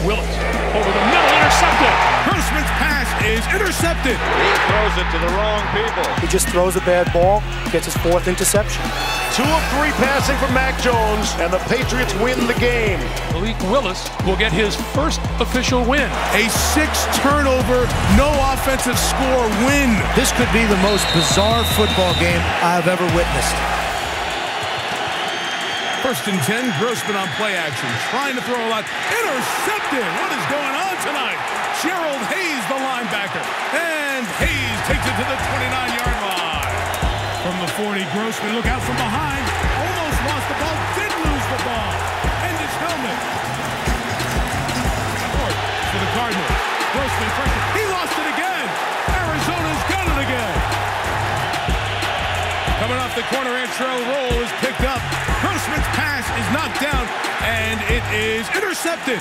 Willis over the middle, intercepted. Grossman's pass is intercepted. He throws it to the wrong people. He just throws a bad ball, gets his 4th interception. 2 of 3 passing from Mac Jones, and the Patriots win the game. Malik Willis will get his first official win. A 6-turnover, no offensive score win. This could be the most bizarre football game I've ever witnessed. 1st and 10, Grossman on play action, trying to throw a lot. Intercepted! What is going on tonight? Gerald Hayes, the linebacker. And Hayes takes it to the 29-yard line. From the 40, Grossman, look out from behind. Almost lost the ball, did lose the ball. And his helmet. Court for the Cardinals. Grossman, pressure. He lost it again. Arizona's got it again. Coming off the corner, Antrell Roll is picked up. Grossman's pass is knocked down, and it is intercepted.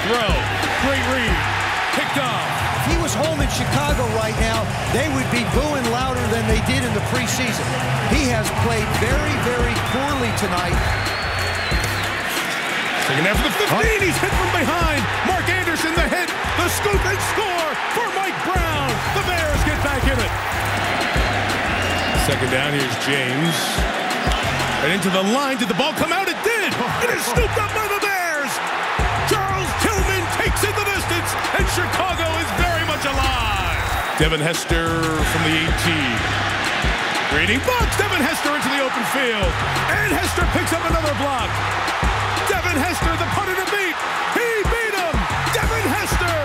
Throw, great read, picked off. If he was home in Chicago right now, they would be booing louder than they did in the preseason. He has played very, very poorly tonight. Second half of the 15, he's hit from behind. Mark Anderson, the hit, the scoop and score for Mike Brown. The Bears get back in it. Second down, here's James. Right into the line. Did the ball come out? It did. It is scooped up by the Bears. Charles Tillman takes it the distance, and Chicago is very much alive. Devin Hester from the 18. Reading box. Devin Hester into the open field. And Hester picks up another block. Devin Hester, the punter to beat. He beat him. Devin Hester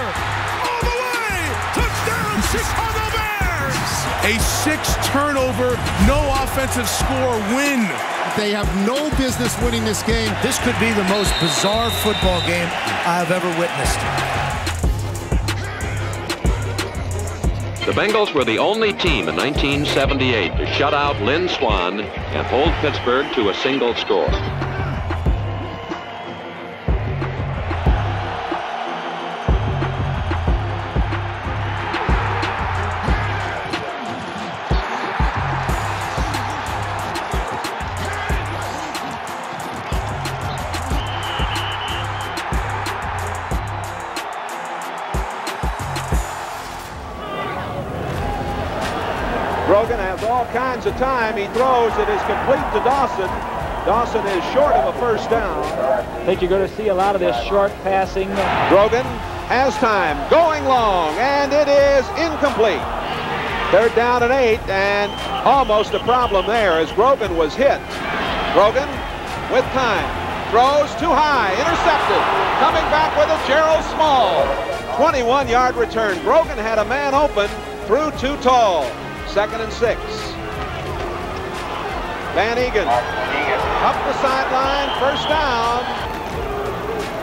all the way. Touchdown, Chicago Bears. A 6-turnover, no offensive score win. They have no business winning this game. This could be the most bizarre football game I've ever witnessed. The Bengals were the only team in 1978 to shut out Lynn Swann and hold Pittsburgh to a single score. Grogan has all kinds of time. He throws. It is complete to Dawson. Dawson is short of a first down. I think you're going to see a lot of this short passing. Grogan has time. Going long, and it is incomplete. 3rd down and 8, and almost a problem there as Grogan was hit. Grogan with time. Throws too high. Intercepted. Coming back with it, Gerald Small. 21-yard return. Grogan had a man open. Threw too tall. 2nd and 6. Van Egan up the sideline, first down.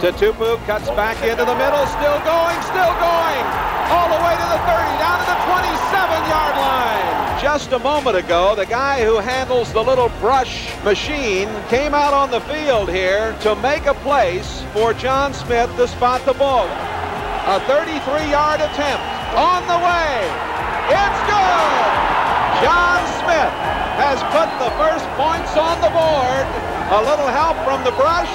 Tutupu cuts back into the middle, still going, all the way to the 30, down to the 27-yard line. Just a moment ago, the guy who handles the little brush machine came out on the field here to make a place for John Smith to spot the ball. A 33-yard attempt on the way. It's good! John Smith has put the first points on the board. A little help from the brush.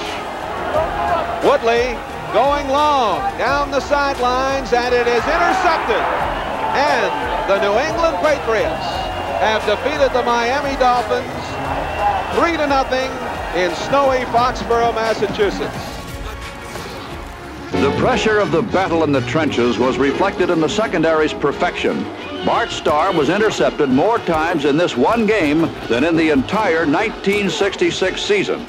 Woodley going long down the sidelines, and it is intercepted. And the New England Patriots have defeated the Miami Dolphins 3-0 in snowy Foxborough, Massachusetts. The pressure of the battle in the trenches was reflected in the secondary's perfection. Bart Starr was intercepted more times in this one game than in the entire 1966 season.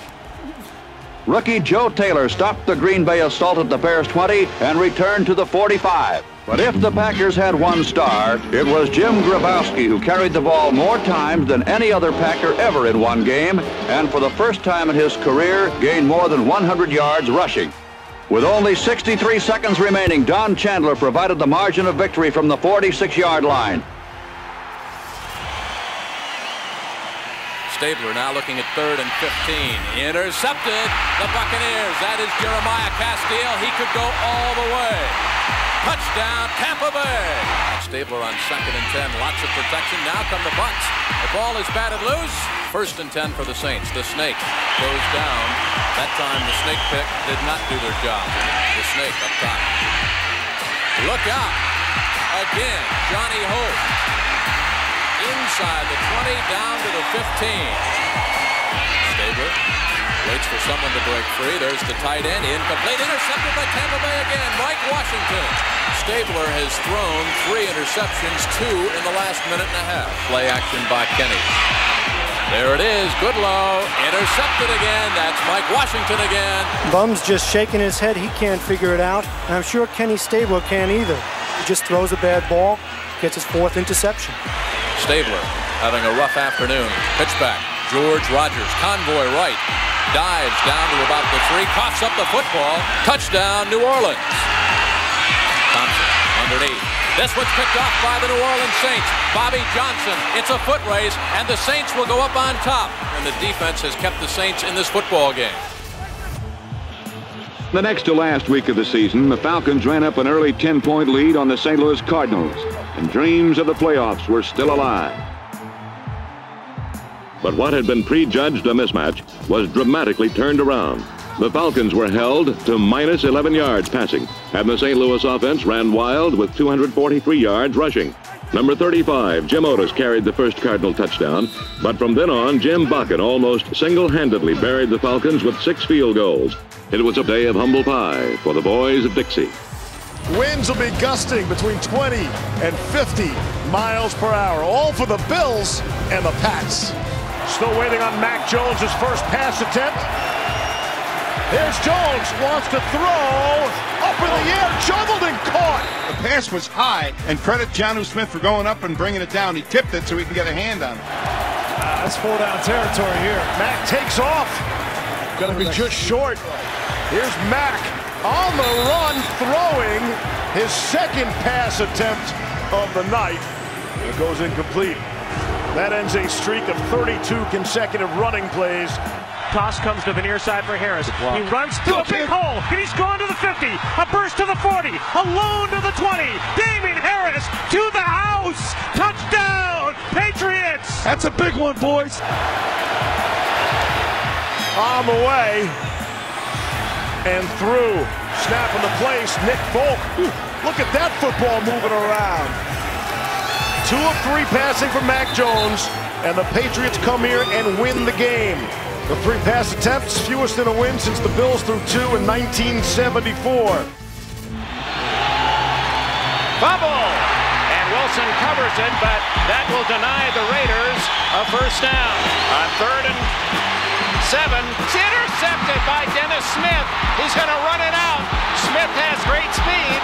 Rookie Joe Taylor stopped the Green Bay assault at the Bears' 20 and returned to the 45. But if the Packers had one star, it was Jim Grabowski, who carried the ball more times than any other Packer ever in one game, and for the first time in his career gained more than 100 yards rushing. With only 63 seconds remaining, Don Chandler provided the margin of victory from the 46-yard line. Stabler now looking at 3rd and 15. Intercepted. The Buccaneers. That is Jeremiah Castile. He could go all the way. Touchdown, Tampa Bay. Stabler on 2nd and 10. Lots of protection. Now come the Bucs. The ball is batted loose. 1st and 10 for the Saints. The snake goes down. That time the snake pick did not do their job. The snake up top. Look out. Again, Johnny Hope. Inside the 20, down to the 15. Stabler waits for someone to break free. There's the tight end. Incomplete. Intercepted by Tampa Bay again. Mike Washington. Stabler has thrown 3 interceptions, 2 in the last minute and a half. Play action by Kenny. There it is. Goodlow. Intercepted again. That's Mike Washington again. Bum's just shaking his head. He can't figure it out. And I'm sure Kenny Stabler can't either. He just throws a bad ball, gets his 4th interception. Stabler having a rough afternoon. Pitch back. George Rogers. Convoy right. Dives down to about the 3. Coughs up the football. Touchdown, New Orleans. Thompson underneath. This one's picked off by the New Orleans Saints. Bobby Johnson. It's a foot race, and the Saints will go up on top. And the defense has kept the Saints in this football game. The next to last week of the season, the Falcons ran up an early 10-point lead on the St. Louis Cardinals, and dreams of the playoffs were still alive. But what had been prejudged a mismatch was dramatically turned around. The Falcons were held to minus 11 yards passing, and the St. Louis offense ran wild with 243 yards rushing. Number 35, Jim Otis, carried the first Cardinal touchdown, but from then on, Jim Bakken almost single-handedly buried the Falcons with 6 field goals. It was a day of humble pie for the boys of Dixie. Winds will be gusting between 20 and 50 miles per hour, all for the Bills and the Pats. Still waiting on Mac Jones' first pass attempt. There's Jones, wants to throw, up in the air, juggled and caught. The pass was high, and credit Jonnu Smith for going up and bringing it down. He tipped it so he can get a hand on it. That's 4-down territory here. Mac takes off. Gonna be just short. Here's Mac on the run, throwing his 2nd pass attempt of the night. It goes incomplete. That ends a streak of 32 consecutive running plays. Toss comes to the near side for Harris. He runs through a big hole, and he's gone to the 50. A burst to the 40. Alone to the 20. Damien Harris to the house. Touchdown, Patriots. That's a big one, boys. On the way. And through. Snap in the place. Nick Folk. Look at that football moving around. 2 of 3 passing for Mac Jones. And the Patriots come here and win the game. The 3 pass attempts, fewest in a win since the Bills threw 2 in 1974. Fumble! And Wilson covers it, but that will deny the Raiders a first down. On 3rd and 7, it's intercepted by Dennis Smith. He's going to run it out. Smith has great speed.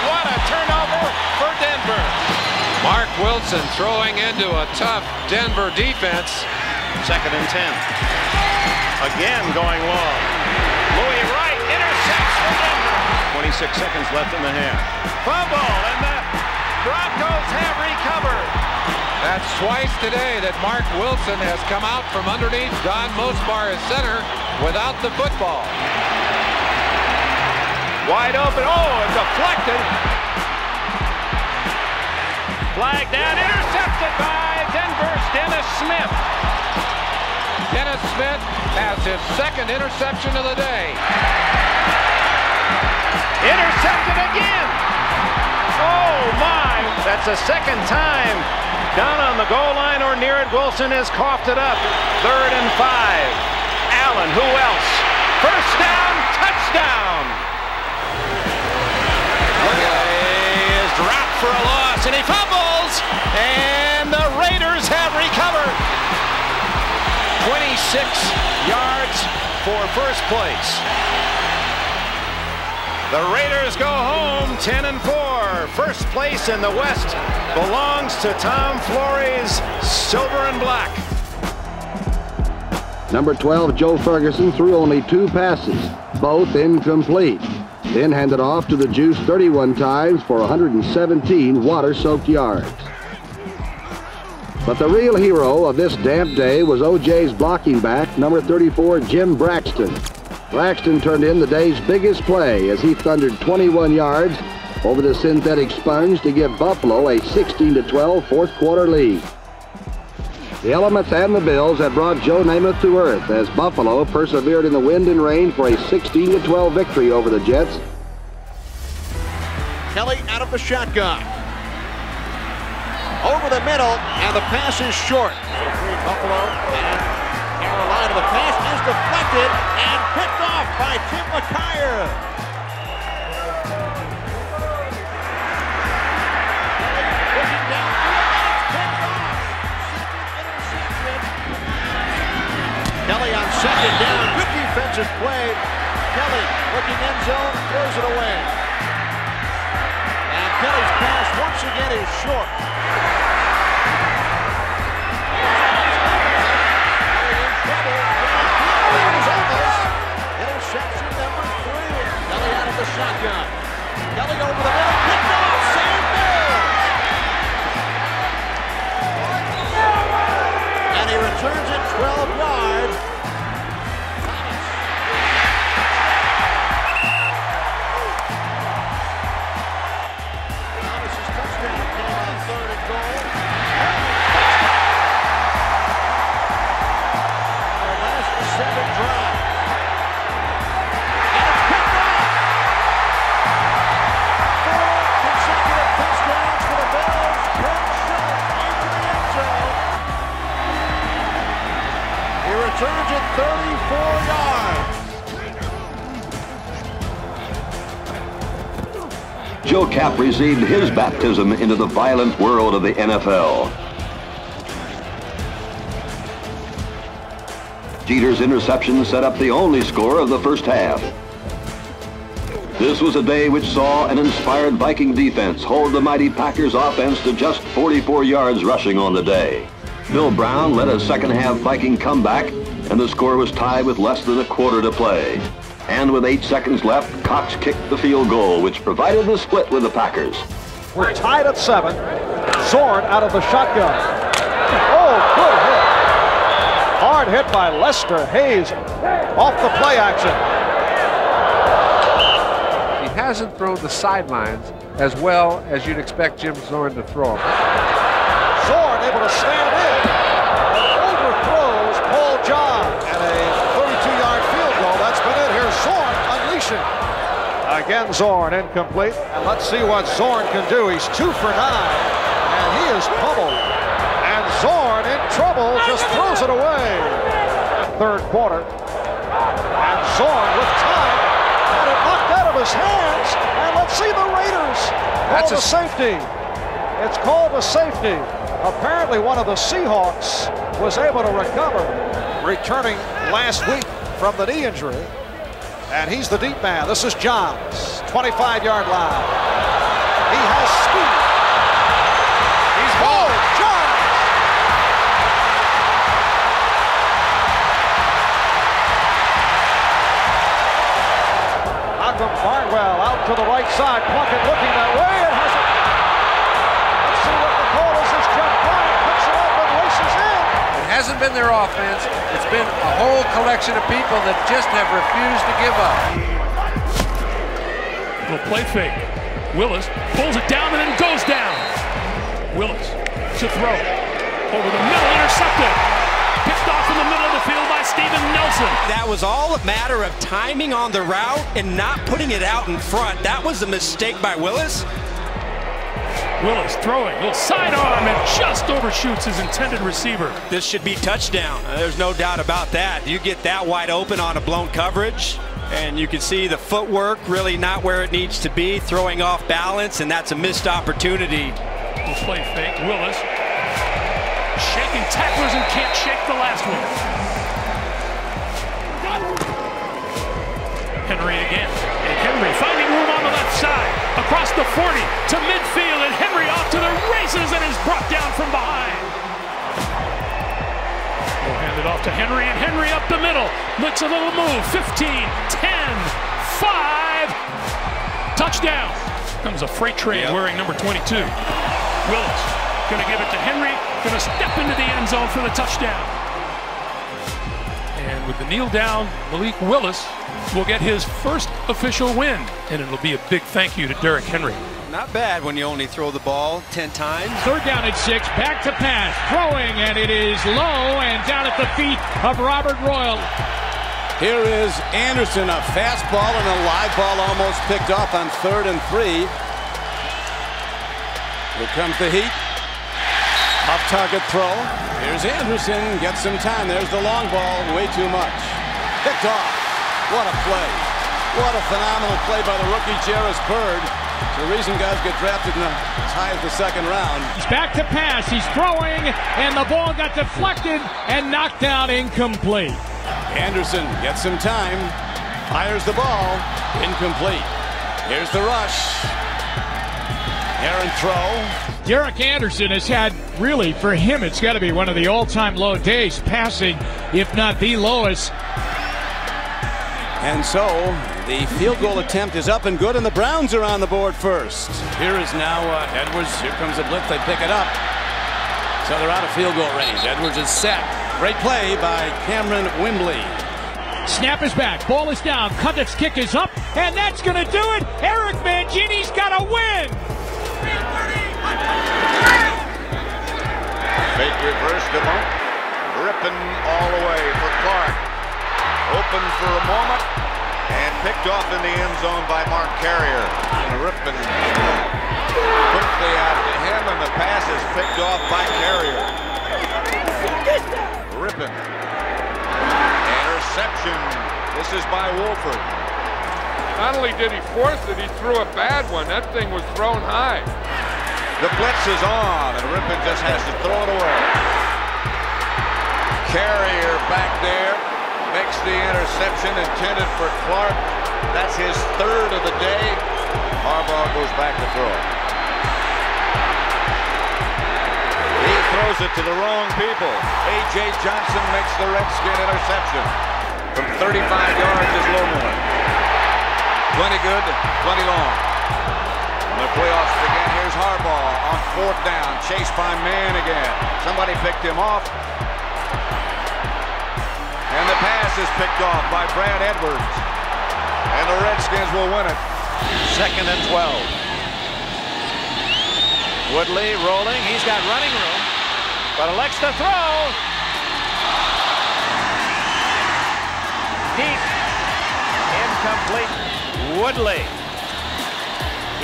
What a turnover for Denver. Mark Wilson throwing into a tough Denver defense. 2nd and 10. Again going long. Louis Wright intercepts for Denver. 26 seconds left in the half. Fumble, and the Broncos have recovered. That's twice today that Mark Wilson has come out from underneath Don Mosbar as center without the football. Wide open. Oh, it's deflected. Flag down, intercepted by Denver's Dennis Smith. Dennis Smith has his 2nd interception of the day. Intercepted again. Oh my, that's the 2nd time. Down on the goal line or near it, Wilson has coughed it up. 3rd and 5. Allen, who else? First down, touchdown. Is dropped for a loss, and he fumbles, and the Raiders have recovered. 26 yards for first place. The Raiders go home 10-4. First place in the West belongs to Tom Flores, silver and black. Number 12, Joe Ferguson, threw only 2 passes, both incomplete. Then handed off to the Juice 31 times for 117 water-soaked yards. But the real hero of this damp day was OJ's blocking back, number 34, Jim Braxton. Braxton turned in the day's biggest play as he thundered 21 yards over the synthetic sponge to give Buffalo a 16-12 fourth quarter lead. The elements and the Bills have brought Joe Namath to earth as Buffalo persevered in the wind and rain for a 16-12 victory over the Jets. Kelly out of the shotgun. Over the middle, and the pass is short. Buffalo and Carolina. The pass is deflected and picked off by Tim McKyer. Kelly on second down. Good defensive play. Kelly looking end zone, throws it away. And Kelly's pass once again is short. Interception number 3. Kelly out of the shotgun. Kelly over the middle, picked off, Sam Mills. And he returns it 12 yards. Thomas's touchdown came on 3rd and goal. Our last 7 drives. Returns it 34 yards. Joe Kapp received his baptism into the violent world of the NFL. Jeter's interception set up the only score of the first half. This was a day which saw an inspired Viking defense hold the mighty Packers offense to just 44 yards rushing on the day. Bill Brown led a second-half Viking comeback, and the score was tied with less than a quarter to play. And with 8 seconds left, Cox kicked the field goal, which provided the split with the Packers. We're tied at 7. Zorn out of the shotgun. Oh, good hit. Hard hit by Lester Hayes off the play action. He hasn't thrown the sidelines as well as you'd expect Jim Zorn to throw him. Zorn able to stand in. Overthrows Paul John. And a 32-yard field goal. That's been it. Here's Zorn unleashing. Again, Zorn incomplete. And let's see what Zorn can do. He's 2 for 9. And he is pummeled. And Zorn in trouble, just throws it away. 3rd quarter. And Zorn with time. And it knocked out of his hands. And let's see the Raiders. That's a safety. It's called a safety. Apparently one of the Seahawks was able to recover, returning last week from the knee injury. And he's the deep man. This is Johns, 25-yard line. He has speed. He's home. Johns. Malcolm Barnwell out to the right side. Plunkett looking that way. It has it. Let's see what the call is. This Jeff Bryant picks it up and races in. It hasn't been their offense. It's been a whole collection of people that just have refused to give up. Little play fake. Willis pulls it down and then goes down. Willis to throw. Over the middle, intercepted. Picked off in the middle of the field by Steven Nelson. That was all a matter of timing on the route and not putting it out in front. That was a mistake by Willis. Willis throwing, little sidearm, and just overshoots his intended receiver. This should be touchdown. There's no doubt about that. You get that wide open on a blown coverage, and you can see the footwork really not where it needs to be, throwing off balance, and that's a missed opportunity. Little play fake. Willis shaking tacklers and can't shake the last one. Henry again. And Henry finding room on the left side. Across the 40 to midfield, and Henry off to the races and is brought down from behind. We'll hand it off to Henry, and Henry up the middle. Looks a little move. 15, 10, 5. Touchdown. Comes a freight train wearing number 22. Willis going to give it to Henry. Going to step into the end zone for the touchdown. And With the kneel down, Malik Willis will get his first official win, and it'll be a big thank you to Derrick Henry. Not bad when you only throw the ball 10 times. 3rd down and 6, back to pass, throwing, and it is low and down at the feet of Robert Royal. Here is Anderson, a fastball and a live ball almost picked off on 3rd and 3. Here comes the heat. Off target throw. Here's Anderson, gets some time. There's the long ball, way too much. Picked off. What a play. What a phenomenal play by the rookie Jarris Byrd. It's the reason guys get drafted in as high as the 2nd round. He's back to pass, he's throwing, and the ball got deflected and knocked down incomplete. Anderson gets some time, fires the ball, incomplete. Here's the rush. Aaron throw. Derek Anderson has had, really, for him, it's got to be one of the all-time low days, passing, if not the lowest. And so, the field goal attempt is up and good, and the Browns are on the board first. Here is now Edwards. Here comes the blitz. They pick it up. So they're out of field goal range. Edwards is set. Great play by Cameron Wimbley. Snap is back. Ball is down. Cuddett's kick is up, and that's going to do it. Eric Mangini's got a win. Fake reverse to Monk. Ripping all the way for Clark. Open for a moment and picked off in the end zone by Mark Carrier. And Rippin quickly out to him, and the pass is picked off by Carrier. Rippin. Interception. This is by Wolford. Not only did he force it, he threw a bad one. That thing was thrown high. The blitz is on, and Rippin just has to throw it away. Carrier back there. Makes the interception intended for Clark. That's his 3rd of the day. Harbaugh goes back to throw it. He throws it to the wrong people. A.J. Johnson makes the Redskin interception. From 35 yards is Lohman. Plenty good, plenty long. When the playoffs begin, here's Harbaugh on 4th down. Chased by Mann again. Somebody picked him off. And the pass is picked off by Brad Edwards. And the Redskins will win it. 2nd and 12. Woodley rolling. He's got running room, but elects to throw. Deep. Incomplete. Woodley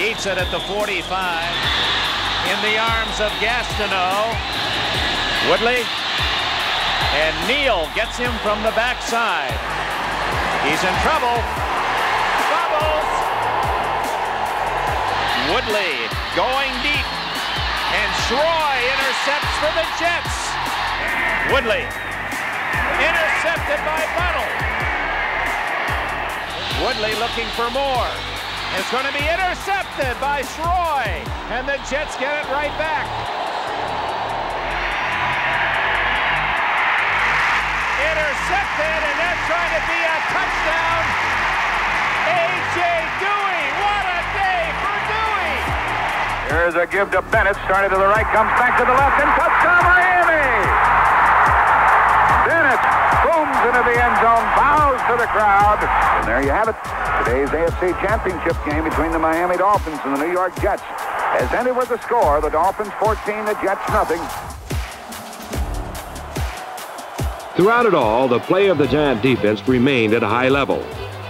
eats it at the 45. In the arms of Gastineau. Woodley. And Neal gets him from the backside. He's in trouble. Bubbles. Woodley going deep. And Schroy intercepts for the Jets. Woodley intercepted by Buttle. Woodley looking for more. It's going to be intercepted by Schroy. And the Jets get it right back. Intercepted, and they're trying to be a touchdown. A.J. Dewey, what a day for Dewey. Here's a give to Bennett, started to the right, comes back to the left, and touchdown Miami. Bennett booms into the end zone, bows to the crowd. And there you have it. Today's AFC Championship game between the Miami Dolphins and the New York Jets has ended with the score, the Dolphins 14, the Jets nothing. Throughout it all, the play of the Giant defense remained at a high level.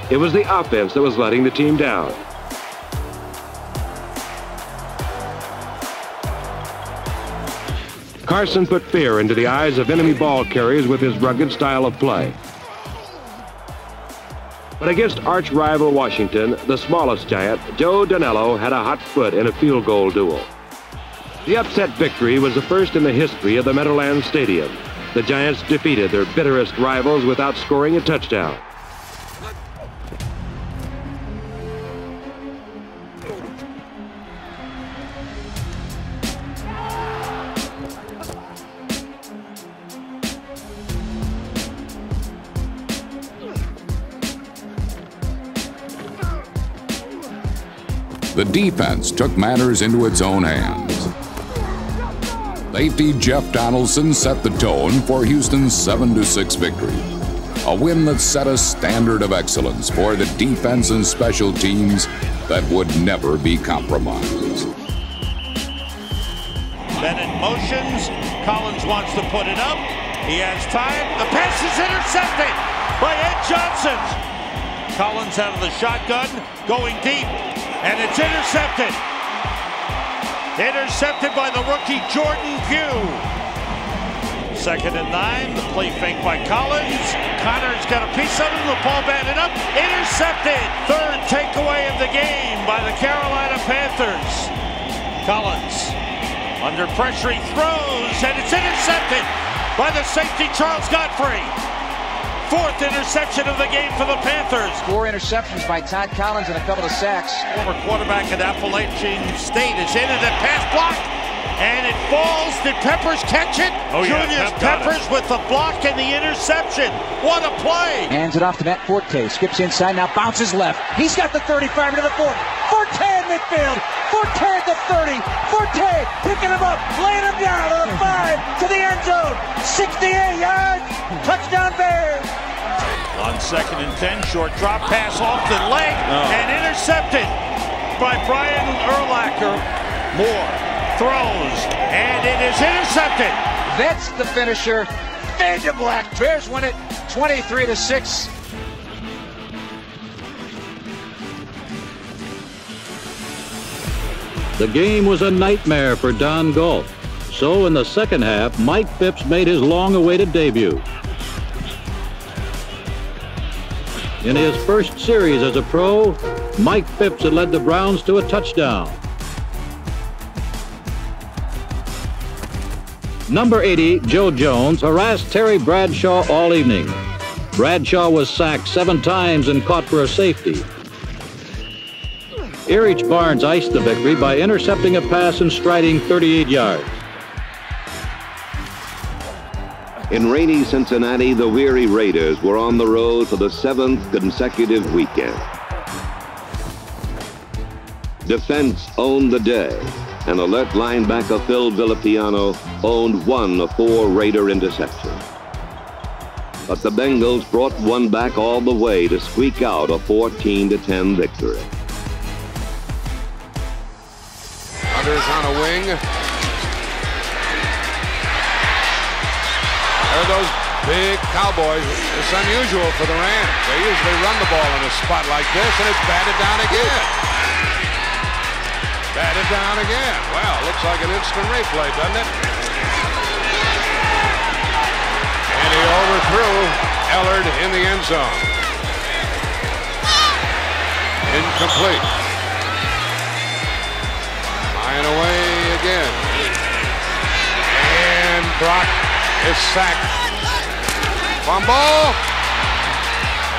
It was the offense that was letting the team down. Carson put fear into the eyes of enemy ball carriers with his rugged style of play. But against arch rival Washington, the smallest Giant, Joe Danello, had a hot foot in a field goal duel. The upset victory was the first in the history of the Meadowlands Stadium. The Giants defeated their bitterest rivals without scoring a touchdown. The defense took matters into its own hands. Safety Jeff Donaldson set the tone for Houston's 7-6 victory. A win that set a standard of excellence for the defense and special teams that would never be compromised. Bennett motions. Collins wants to put it up. He has time. The pass is intercepted by Ed Johnson. Collins out of the shotgun, going deep, and it's intercepted. Intercepted by the rookie Jordan Pugh. 2nd and 9, the play fake by Collins. Connor's got a piece of it, the ball batted up, intercepted. 3rd takeaway of the game by the Carolina Panthers. Collins, under pressure, he throws, and it's intercepted by the safety Charles Godfrey. 4th interception of the game for the Panthers. 4 interceptions by Todd Collins and a couple of sacks. Former quarterback at Appalachian State is in at the pass block, and it falls. Did Peppers catch it? Oh, yeah, Julius Peppers with the block and the interception. What a play! Hands it off to Matt Forte. Skips inside, now bounces left. He's got the 35 into the 40. Forte in midfield. Forte at the 30. Forte picking him up, laying him down to the 5 to the end zone. 68 yards. Touchdown Bears. On 2nd and 10, short drop pass off the leg and intercepted by Brian Urlacher. Moore throws, and it is intercepted. That's the finisher. Fade to black. Bears win it 23-6. The game was a nightmare for Don Galt. So in the second half, Mike Phipps made his long-awaited debut. In his first series as a pro, Mike Phipps had led the Browns to a touchdown. Number 80, Joe Jones, harassed Terry Bradshaw all evening. Bradshaw was sacked 7 times and caught for a safety. Erich Barnes iced the victory by intercepting a pass and striding 38 yards. In rainy Cincinnati, the weary Raiders were on the road for the 7th consecutive weekend. Defense owned the day, and alert linebacker Phil Villapiano owned 1 of 4 Raider interceptions. But the Bengals brought one back all the way to squeak out a 14-10 victory. Hunter's on a wing. There are those big Cowboys. It's unusual for the Rams. They usually run the ball in a spot like this, and it's batted down again. Batted down again. Well, looks like an instant replay, doesn't it? And he overthrew Ellard in the end zone. Incomplete. Flying away again. And Brock is sacked. Fumble.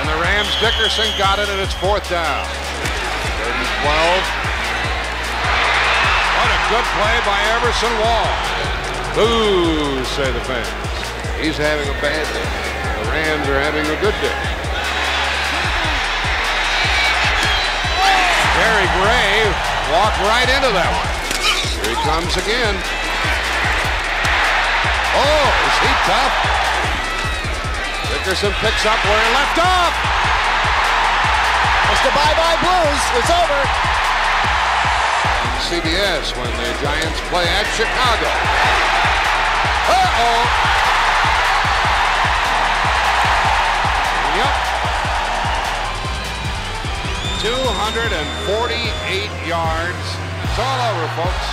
And the Rams, Dickerson got it, and it's 4th down. 3rd and 12. What a good play by Everson Wall. Boo, say the fans. He's having a bad day. The Rams are having a good day. Gary Gray walked right into that one. Here he comes again. Oh, is he tough? Dickerson picks up where he left off. It's the bye-bye Blues. It's over. On CBS when the Giants play at Chicago. Uh-oh. Yep. 248 yards. It's all over, folks.